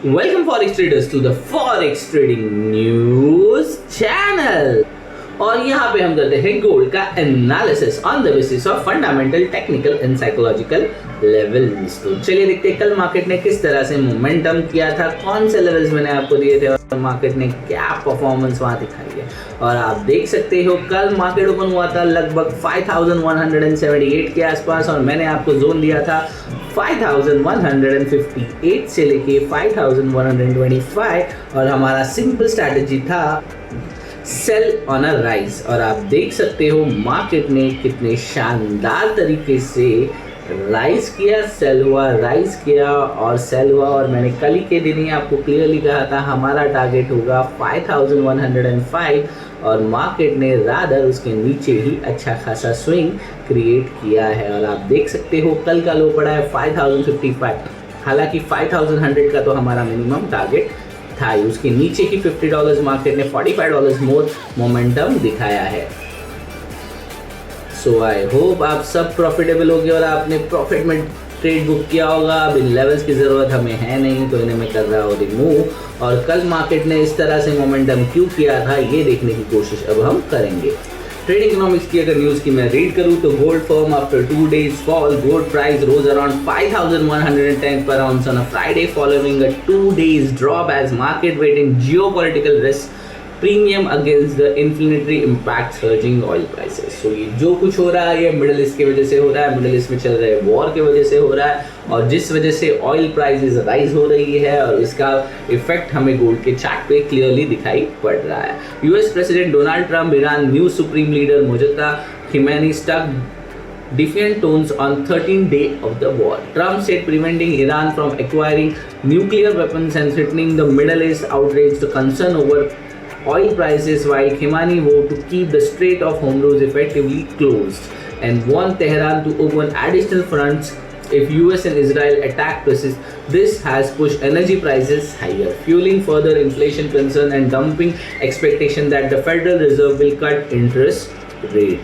Welcome Forex traders to the Forex Trading News channel। और यहाँ पे हम करते हैं गोल्ड का analysis on the basis of fundamental, technical and psychological levels. तो चलिए देखते हैं कल मार्केट ने किस तरह से मोमेंटम किया था, कौन से लेवल्स मैंने आपको दिए थे और मार्केट ने क्या परफॉर्मेंस वहाँ दिखाई है। और आप देख सकते हो कल मार्केट ओपन हुआ था लगभग 5178 के आसपास और मैंने आपको जोन दिया था 5158 से लेके 5125 और हमारा सिंपल स्ट्रैटेजी था सेल ऑन अ राइज। और आप देख सकते हो मार्केट ने कितने शानदार तरीके से राइज किया, सेल हुआ, राइज किया और सेल हुआ। और मैंने कल ही के दिन ही आपको क्लियरली कहा था हमारा टारगेट होगा 5105 और मार्केट ने रादर उसके नीचे ही अच्छा खासा स्विंग क्रिएट किया है। और आप देख सकते हो कल का लो पड़ा है 5055, हालांकि 5100 का तो हमारा मिनिमम टारगेट था, उसके नीचे ही $50 मार्केट ने $45 मोर मोमेंटम दिखाया है। सो आई होप आप सब प्रॉफिटेबल होगे और आपने प्रॉफिट में ट्रेड बुक किया होगा। अब इन लेवल्स की ज़रूरत हमें है नहीं तो इन्हें मैं कर रहा हूँ रिमूव। और कल मार्केट ने इस तरह से मोमेंटम क्यों किया था ये देखने की कोशिश अब हम करेंगे। ट्रेड इकोनॉमिक्स की अगर न्यूज़ की मैं रीड करूँ तो gold firm after 2 days fall, gold price rose around 5110 per ounce on a Friday following a 2 days drop as market waiting geopolitical risk premium against the inflationary impact surging oil prices. So ये जो कुछ हो रहा है ये middle east की वजह से हो रहा है, मिडिल ईस्ट में चल रहे वॉर की वजह से हो रहा है और जिस वजह से ऑयल प्राइसेस राइज हो रही है और इसका इफेक्ट हमें गोल्ड के चार्ट पे क्लियरली दिखाई पड़ रहा है। US president Donald Trump, Iran new supreme leader Mojtaba Khamenei stuck defiant tones on 13th day of the war. Trump said preventing Iran from acquiring nuclear weapons and threatening the Middle East outrage to concern over oil prices, while Khamenei vowed to keep the Strait of Hormuz effectively closed and warned Tehran to open additional fronts if US and Israel attack persist. This has pushed energy prices higher, fueling further inflation concern and dumping expectation that the Federal Reserve will cut interest rate.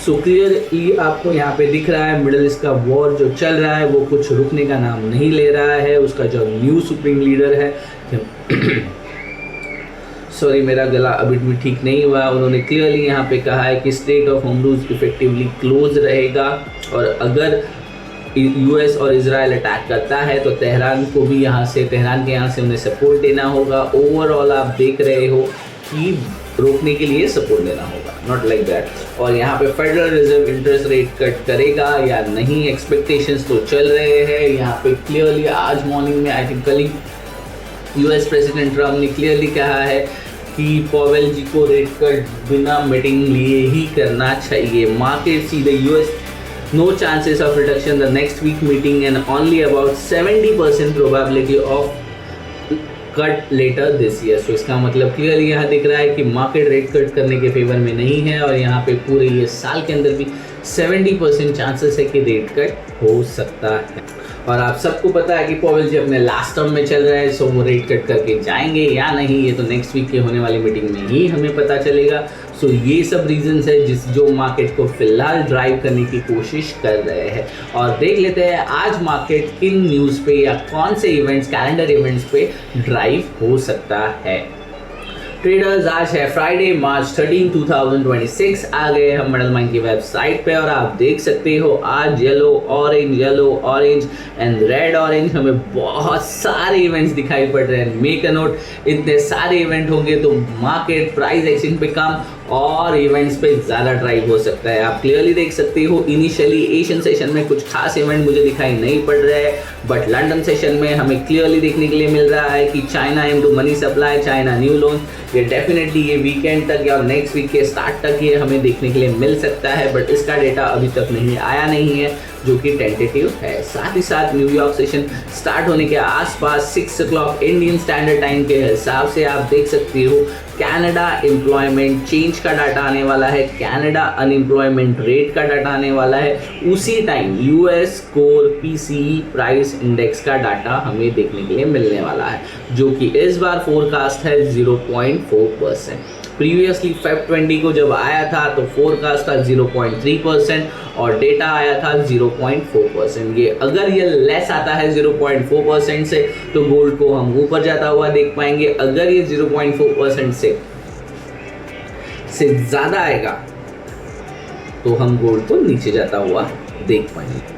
So clearly आपको यहाँ पे दिख रहा है middle east का war जो चल रहा है वो कुछ रुकने का नाम नहीं ले रहा है। उसका जो न्यू सुप्रीम लीडर है सॉरी मेरा गला अभी भी ठीक नहीं हुआ, उन्होंने क्लियरली यहाँ पे कहा है कि straight of Hormuz effectively close रहेगा और अगर यूएस और इजराइल अटैक करता है तो तेहरान को भी तेहरान के यहाँ से उन्हें सपोर्ट देना होगा। ओवरऑल आप देख रहे हो कि रोकने के लिए सपोर्ट देना होगा, नॉट लाइक दैट। और यहाँ पे federal reserve interest rate cut करेगा या नहीं, एक्सपेक्टेशंस तो चल रहे हैं। यहाँ पे क्लियरली आज मॉर्निंग में आई थिंक कल ही यूएस प्रेसिडेंट ट्रम्प ने क्लियरली कहा है कि पॉवेल जी को रेट कट बिना मीटिंग लिए ही करना चाहिए। Market see the US no chances of reduction the next week meeting and only about 70% probability of cut later this year. So इसका मतलब क्लियरली यहाँ दिख रहा है कि मार्केट रेट कट करने के फेवर में नहीं है और यहाँ पे पूरे ये साल के अंदर भी 70% चांसेस है कि रेट कट हो सकता है। और आप सबको पता है कि पॉवेल जी अपने लास्ट टर्म में चल रहे हैं, सो वो रेट कट करके जाएंगे या नहीं ये तो नेक्स्ट वीक के होने वाली मीटिंग में ही हमें पता चलेगा। सो ये सब रीजंस है जो मार्केट को फिलहाल ड्राइव करने की कोशिश कर रहे हैं। और देख लेते हैं आज मार्केट किन न्यूज़ पे या कौन से इवेंट्स, कैलेंडर इवेंट्स पे ड्राइव हो सकता है। ट्रेडर्स आज है फ्राइडे मार्च 13, 2026। आ गए हम मॉडल माइन की वेबसाइट पे और आप देख सकते हो आज yellow orange and red orange हमें बहुत सारे इवेंट्स दिखाई पड़ रहे हैं। मेक अ नोट, इतने सारे इवेंट होंगे तो मार्केट प्राइस एक्शन पे कम और इवेंट्स पे ज़्यादा ड्राइव हो सकता है। आप क्लियरली देख सकते हो इनिशियली एशियन सेशन में कुछ खास इवेंट मुझे दिखाई नहीं पड़ रहे हैं, बट लंदन सेशन में हमें क्लियरली देखने के लिए मिल रहा है कि China M two money supply, China new loan, ये डेफिनेटली ये वीकेंड तक या नेक्स्ट वीक के स्टार्ट तक ये हमें देखने के लिए मिल सकता है, बट इसका डेटा अभी तक नहीं आया नहीं है जो कि टेंटेटिव है। साथ ही साथ न्यूयॉर्क सेशन स्टार्ट होने के आसपास 6 o'clock इंडियन स्टैंडर्ड टाइम के हिसाब से आप देख सकते हो कनाडा एम्प्लॉयमेंट चेंज का डाटा आने वाला है, कनाडा अनएम्प्लॉयमेंट रेट का डाटा आने वाला है। उसी time US core PCE price index का डाटा हमें देखने के लिए मिलने वाला है जो कि इस बार फोरकास्ट है 0.4%। प्रीवियसली फेब 20 को जब आया था तो फोरकास्ट था 0.3% और डेटा आया था 0.4%। ये अगर ये लेस आता है 0.4% से तो गोल्ड को हम ऊपर जाता हुआ देख पाएंगे। अगर ये 0.4% से ज़्यादा आएगा तो हम गोल्ड को नीचे जाता हुआ देख पाएंगे।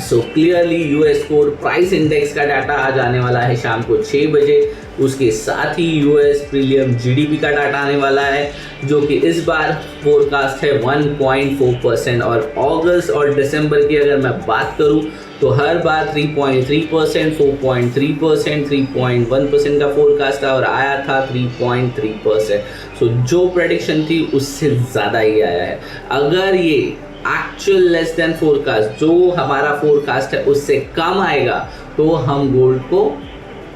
So clearly US core price index का डाटा आज आने वाला है शाम को 6 बजे। उसके साथ ही यूएस प्रीलियम जीडीपी का डाटा आने वाला है जो कि इस बार फोरकास्ट है 1.4%। और अगस्त और दिसंबर की अगर मैं बात करूं तो हर बार 3.3%, 4.3%, 3.1% का फोरकास्ट था और आया था 3.3%। सो जो प्रेडिक्शन थी उससे ज़्यादा ही आया है। अगर ये एक्चुअल लेस देन फोरकास्ट जो हमारा फोरकास्ट है उससे कम आएगा तो हम गोल्ड को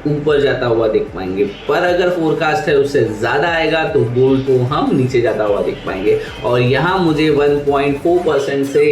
ऊपर जाता हुआ देख पाएंगे, पर अगर फोरकास्ट है उससे ज़्यादा आएगा तो गोल्ड को हम नीचे जाता हुआ देख पाएंगे। और यहाँ मुझे 1.4% से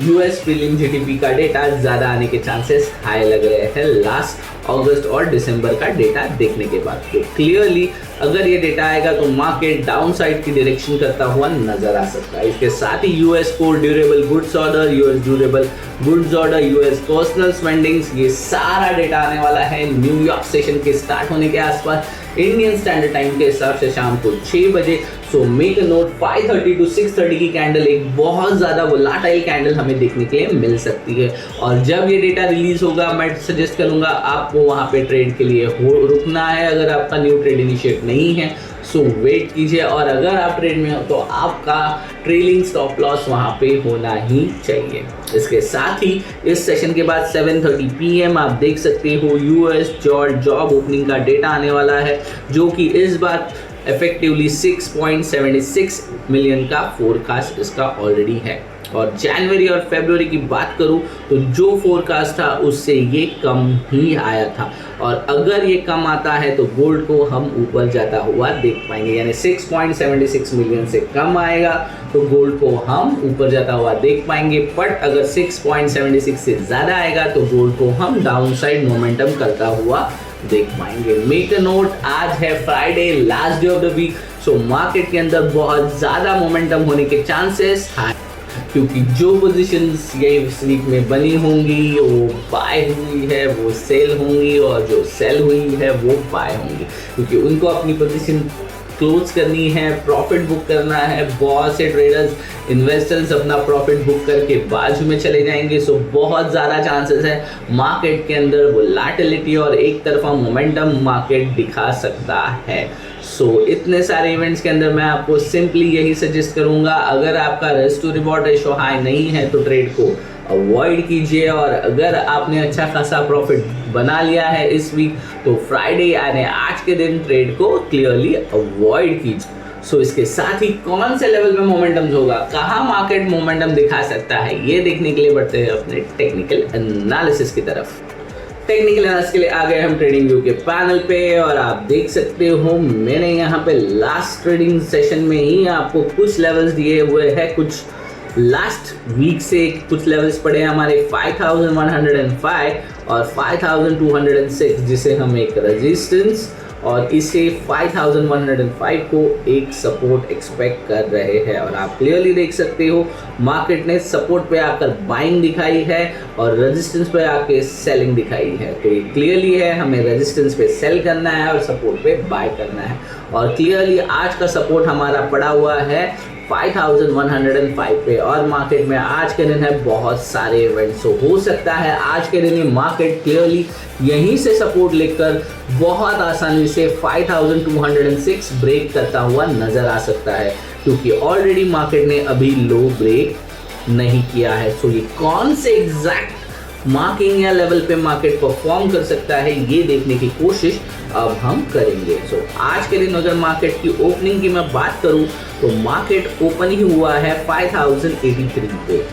यूएस प्रीलिम जीडीपी का डेटा ज़्यादा आने के चांसेस हाई लग रहे हैं लास्ट अगस्त और दिसंबर का डेटा देखने के बाद। तो क्लियरली अगर ये डेटा आएगा तो मार्केट डाउन साइड की डायरेक्शन करता हुआ नजर आ सकता है। इसके साथ ही US core durable goods order, US durable goods order, US personal spendings, ये सारा डेटा आने वाला है न्यूयॉर्क सेशन के स्टार्ट होने के आसपास इंडियन स्टैंडर्ड टाइम के हिसाब से शाम को 6 बजे। So make a note 5:30 to 6:30 की कैंडल एक बहुत ज़्यादा वोलाटाइल कैंडल हमें देखने के लिए मिल सकती है। और जब ये डेटा रिलीज होगा मैं सजेस्ट करूंगा आपको वहाँ पे ट्रेड के लिए रुकना है। अगर आपका न्यू ट्रेड इनिशिएट नहीं है सो वेट कीजिए, और अगर आप ट्रेड में हो तो आपका ट्रेलिंग स्टॉप लॉस वहाँ पे होना ही चाहिए। इसके साथ ही इस सेशन के बाद 7:30 PM आप देख सकते हो यूएस जॉब ओपनिंग का डेटा आने वाला है जो कि इस बार इफेक्टिवली 6.76 मिलियन का फोरकास्ट इसका ऑलरेडी है। और जनवरी और फरवरी की बात करूं तो जो फोरकास्ट था उससे ये कम ही आया था, और अगर ये कम आता है तो गोल्ड को हम ऊपर जाता हुआ देख पाएंगे। यानी 6.76 मिलियन से कम आएगा तो गोल्ड को हम ऊपर जाता हुआ देख पाएंगे, बट अगर 6.76 से ज़्यादा आएगा तो गोल्ड को हम डाउन साइड मोमेंटम करता हुआ देख पाएंगे। मेक अ नोट, आज है Friday, last day of the week. So market के अंदर बहुत ज़्यादा मोमेंटम होने के चांसेस हाई, क्योंकि जो पोजीशंस ये इस वीक में बनी होंगी वो बाय हुई है, वो सेल होंगी, और जो सेल हुई है वो बाय होंगी, क्योंकि उनको अपनी पोजीशन क्लोज करनी है, प्रॉफिट बुक करना है। बहुत से ट्रेडर्स, इन्वेस्टर्स अपना प्रॉफिट बुक करके बाजू में चले जाएंगे। सो बहुत ज़्यादा चांसेस है मार्केट के अंदर वोलेटिलिटी और एक तरफा मोमेंटम मार्केट दिखा सकता है। सो इतने सारे इवेंट्स के अंदर मैं आपको सिंपली यही सजेस्ट करूंगा, अगर आपका risk to reward ratio high नहीं है तो ट्रेड को अवॉइड कीजिए, और अगर आपने अच्छा खासा प्रॉफिट बना लिया है इस वीक तो फ्राइडे यानी आज के दिन ट्रेड को क्लियरली अवॉइड कीजिए। सो इसके साथ ही कौन से लेवल पे मोमेंटम होगा, कहाँ मार्केट मोमेंटम दिखा सकता है, ये देखने के लिए बढ़ते हैं अपने टेक्निकल एनालिसिस की तरफ। टेक्निकल एनालिसिस के लिए आ गए हम ट्रेडिंग व्यू के पैनल पे, और आप देख सकते हो मैंने यहाँ पे लास्ट ट्रेडिंग सेशन में ही आपको कुछ लेवल्स दिए हुए हैं। कुछ लास्ट वीक से कुछ लेवल्स पड़े हैं हमारे 5105 और 5206, जिसे हम एक रेजिस्टेंस और इसे 5105 को एक सपोर्ट एक्सपेक्ट कर रहे हैं। और आप क्लियरली देख सकते हो मार्केट ने सपोर्ट पे आकर बाइंग दिखाई है और रेजिस्टेंस पे आके सेलिंग दिखाई है। तो ये क्लियरली है हमें रेजिस्टेंस पे सेल करना है और सपोर्ट पे बाय करना है। और क्लियरली आज का सपोर्ट हमारा पड़ा हुआ है 5105 पे, और मार्केट में आज के दिन है बहुत सारे इवेंट्स। हो सकता है आज के दिन मार्केट क्लियरली यहीं से सपोर्ट लेकर बहुत आसानी से 5206 ब्रेक करता हुआ नजर आ सकता है, क्योंकि ऑलरेडी मार्केट ने अभी लो ब्रेक नहीं किया है। सो ये कौन से एग्जैक्ट मार्किंग या लेवल पे मार्केट परफॉर्म कर सकता है ये देखने की कोशिश अब हम करेंगे। सो आज के दिन अगर मार्केट की ओपनिंग की मैं बात करूं तो मार्केट ओपन ही हुआ है 5083 पे,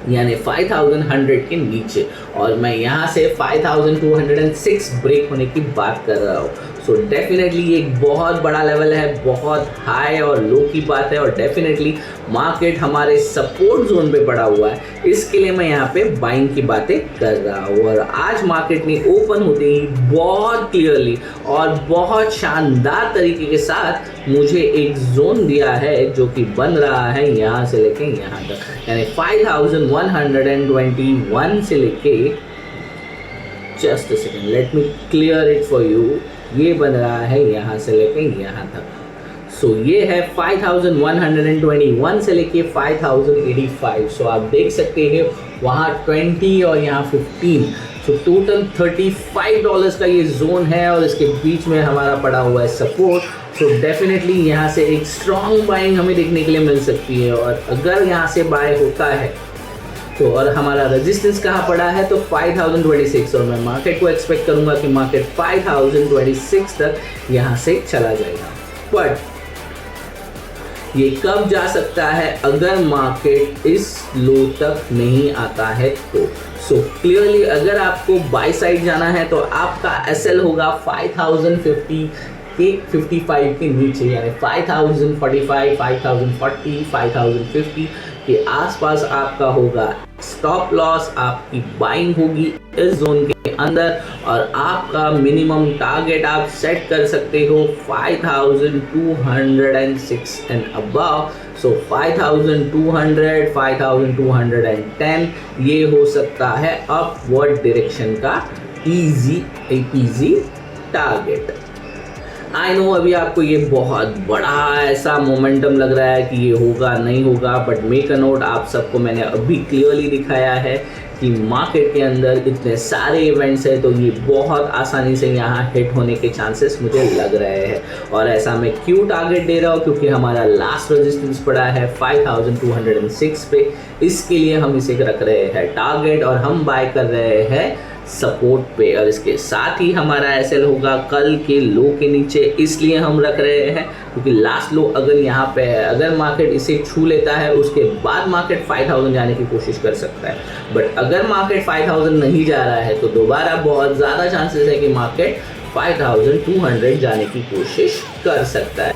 यानी 5100 के नीचे, और मैं यहाँ से 5206 ब्रेक होने की बात कर रहा हूँ। सो डेफिनेटली एक बहुत बड़ा लेवल है, बहुत हाई और लो की बात है, और डेफिनेटली मार्केट हमारे सपोर्ट जोन पे पड़ा हुआ है, इसके लिए मैं यहाँ पे बाइंग की बातें कर रहा हूँ। और आज मार्केट ने ओपन होते ही बहुत क्लियरली और बहुत शानदार तरीके के साथ मुझे एक जोन दिया है जो कि बन रहा है यहाँ से लेके यहाँ तक, यानी 5121 से लेके, just a second let me clear it for you, ये बन रहा है यहाँ से लेके यहाँ तक। सो ये है 5121 से लेके 5085। सो आप देख सकते हैं वहाँ 20 और यहाँ 15, सो टोटल $35 का ये जोन है और इसके बीच में हमारा पड़ा हुआ है सपोर्ट। सो डेफिनेटली यहाँ से एक स्ट्रॉन्ग बाइंग हमें देखने के लिए मिल सकती है, और अगर यहाँ से बाय होता है तो, और हमारा रेजिस्टेंस कहाँ पड़ा है तो 5026, और मैं मार्केट को एक्सपेक्ट करूंगा कि मार्केट 5026 तक यहाँ से चला जाएगा। बट ये कब जा सकता है अगर मार्केट इस लो तक नहीं आता है तो। सो क्लियरली अगर आपको बाय साइड जाना है तो आपका एसएल होगा 5050 के 55 के नीचे, यानी 5045, 5040, 5050 के आसपास आपका होगा स्टॉप लॉस, आपकी बाइंग होगी इस जोन के अंदर, और आपका मिनिमम टारगेट आप सेट कर सकते हो 5206 एंड अबव। सो 5200, 5210 ये हो सकता है अपवर्ड डायरेक्शन का इजी टारगेट। आई नो अभी आपको ये बहुत बड़ा ऐसा मोमेंटम लग रहा है कि ये होगा नहीं होगा, बट मेक अ नोट, आप सबको मैंने अभी क्लियरली दिखाया है कि मार्केट के अंदर इतने सारे इवेंट्स हैं तो ये बहुत आसानी से यहाँ हिट होने के चांसेस मुझे लग रहे हैं। और ऐसा मैं क्यों टारगेट दे रहा हूँ, क्योंकि हमारा लास्ट रेजिस्टेंस पड़ा है 5206 पे, इसके लिए हम इसे रख रहे हैं टारगेट और हम बाय कर रहे हैं सपोर्ट पे। और इसके साथ ही हमारा एसएल होगा कल के लो के नीचे, इसलिए हम रख रहे हैं क्योंकि लास्ट लो अगर यहाँ पे है, अगर मार्केट इसे छू लेता है उसके बाद मार्केट 5000 जाने की कोशिश कर सकता है। बट अगर मार्केट 5000 नहीं जा रहा है तो दोबारा बहुत ज़्यादा चांसेस है कि मार्केट 5200 जाने की कोशिश कर सकता है।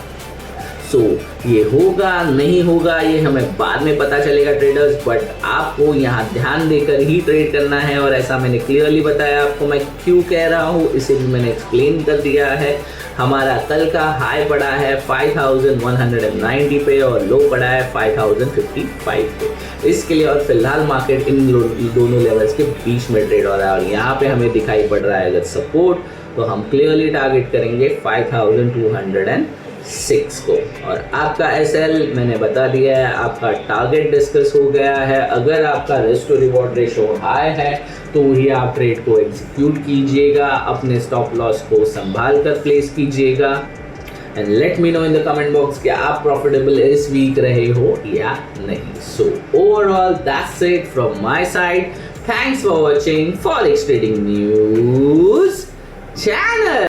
सो ये होगा नहीं होगा ये हमें बाद में पता चलेगा ट्रेडर्स, बट आपको यहाँ ध्यान देकर ही ट्रेड करना है। और ऐसा मैंने क्लियरली बताया आपको मैं क्यों कह रहा हूँ, इसे भी मैंने एक्सप्लेन कर दिया है। हमारा कल का हाई पड़ा है 5190 पे और लो पड़ा है 5055 पे, इसके लिए। और फिलहाल मार्केट इन दोनों लेवल्स के बीच में ट्रेड हो रहा है, और यहाँ पे हमें दिखाई पड़ रहा है अगर सपोर्ट, तो हम क्लियरली टारगेट करेंगे 5206 को। और आपका एसएल मैंने बता दिया है, आपका टारगेट डिस्कस हो गया है। अगर आपका risk to reward ratio high है तो ही आप ट्रेड को एग्जीक्यूट कीजिएगा, अपने स्टॉप लॉस को संभाल कर प्लेस कीजिएगा। And let me know in the comment box कि आप प्रॉफिटेबल इस वीक रहे हो या नहीं। So overall that's it from my side. Thanks for watching forex trading news channel.